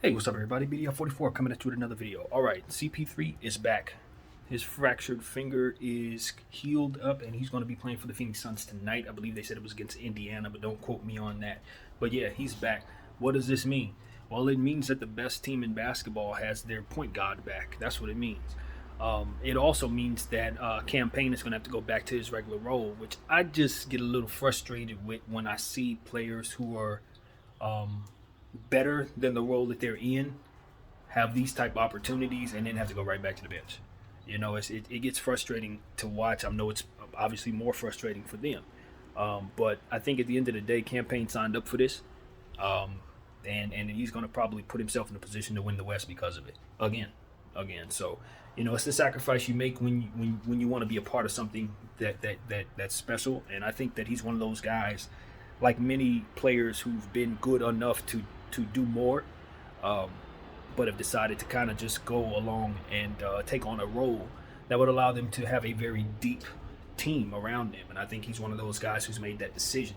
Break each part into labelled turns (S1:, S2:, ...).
S1: Hey, what's up, everybody? BDF44 coming at you with another video. All right, CP3 is back. His fractured finger is healed up, and he's going to be playing for the Phoenix Suns tonight. I believe they said it was against Indiana, but don't quote me on that. But yeah, he's back. What does this mean? Well, it means that the best team in basketball has their point guard back. That's what it means. It also means that Campaign is going to have to go back to his regular role, which I just get a little frustrated with when I see players who are better than the role that they're in have these type of opportunities and then have to go right back to the bench. You know, it gets frustrating to watch. I know it's obviously more frustrating for them. But I think at the end of the day, Campaign signed up for this. And he's going to probably put himself in a position to win the West because of it. Again. So, you know, it's the sacrifice you make when you want to be a part of something that's special. And I think that he's one of those guys, like many players who've been good enough to do more, but have decided to kind of just go along and take on a role that would allow them to have a very deep team around them. And I think he's one of those guys who's made that decision.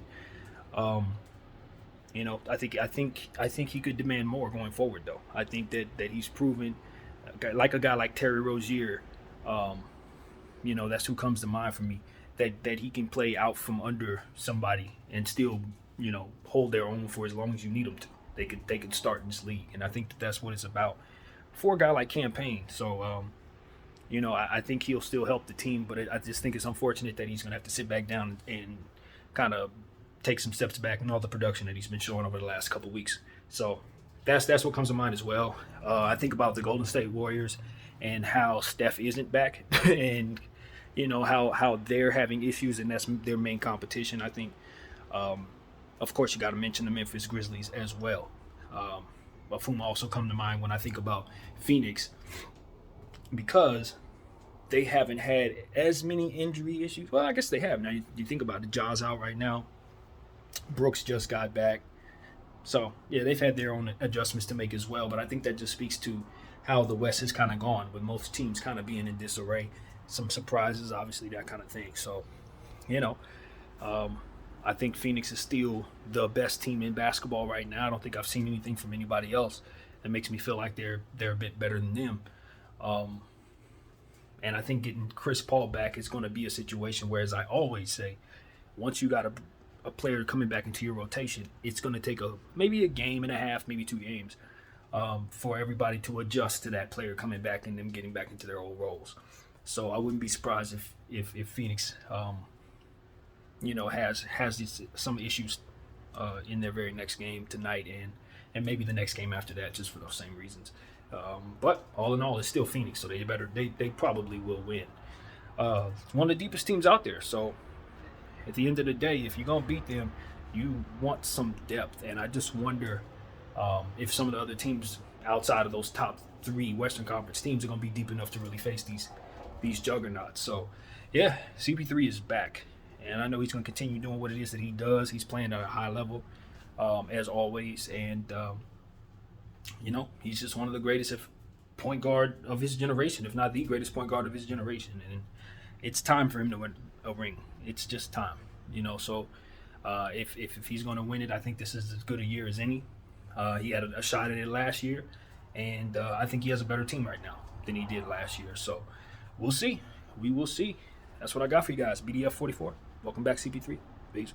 S1: You know, I think he could demand more going forward, though. I think that he's proven, like a guy like Terry Rozier, you know, that's who comes to mind for me, that he can play out from under somebody and still, you know, hold their own for as long as you need them to. They could start in this league, and I think that's what it's about for a guy like Campaign. So, you know, I think he'll still help the team, but I just think it's unfortunate that he's going to have to sit back down and kind of take some steps back in all the production that he's been showing over the last couple of weeks. So that's what comes to mind as well. I think about the Golden State Warriors and how Steph isn't back, and you know how they're having issues, and that's their main competition. I think, of course, you got to mention the Memphis Grizzlies as well, of whom also come to mind when I think about Phoenix, because they haven't had as many injury issues. Well, I guess they have. Now you think about it, Ja's out right now. Brooks just got back. So, yeah, they've had their own adjustments to make as well. But I think that just speaks to how the West has kind of gone, with most teams kind of being in disarray. Some surprises, obviously, that kind of thing. So, you know, I think Phoenix is still the best team in basketball right now. I don't think I've seen anything from anybody else that makes me feel like they're a bit better than them. And I think getting Chris Paul back is going to be a situation where, as I always say, once you got a player coming back into your rotation, it's going to take maybe a game and a half, maybe 2 games, for everybody to adjust to that player coming back and them getting back into their old roles. So I wouldn't be surprised if Phoenix, you know, has some issues in their very next game tonight, and maybe the next game after that, just for those same reasons. But all in all, it's still Phoenix, so they probably will win. One of the deepest teams out there, so at the end of the day, if you're going to beat them, you want some depth. And I just wonder if some of the other teams outside of those top 3 Western Conference teams are going to be deep enough to really face these juggernauts. So, yeah, CP3 is back. And I know he's going to continue doing what it is that he does. He's playing at a high level, as always. And, you know, he's just one of the greatest point guard of his generation, if not the greatest point guard of his generation. And it's time for him to win a ring. It's just time, you know. So if he's going to win it, I think this is as good a year as any. He had a shot at it last year, and I think he has a better team right now than he did last year. So we'll see. We will see. That's what I got for you guys. BDF44. Welcome back, CP3. Peace.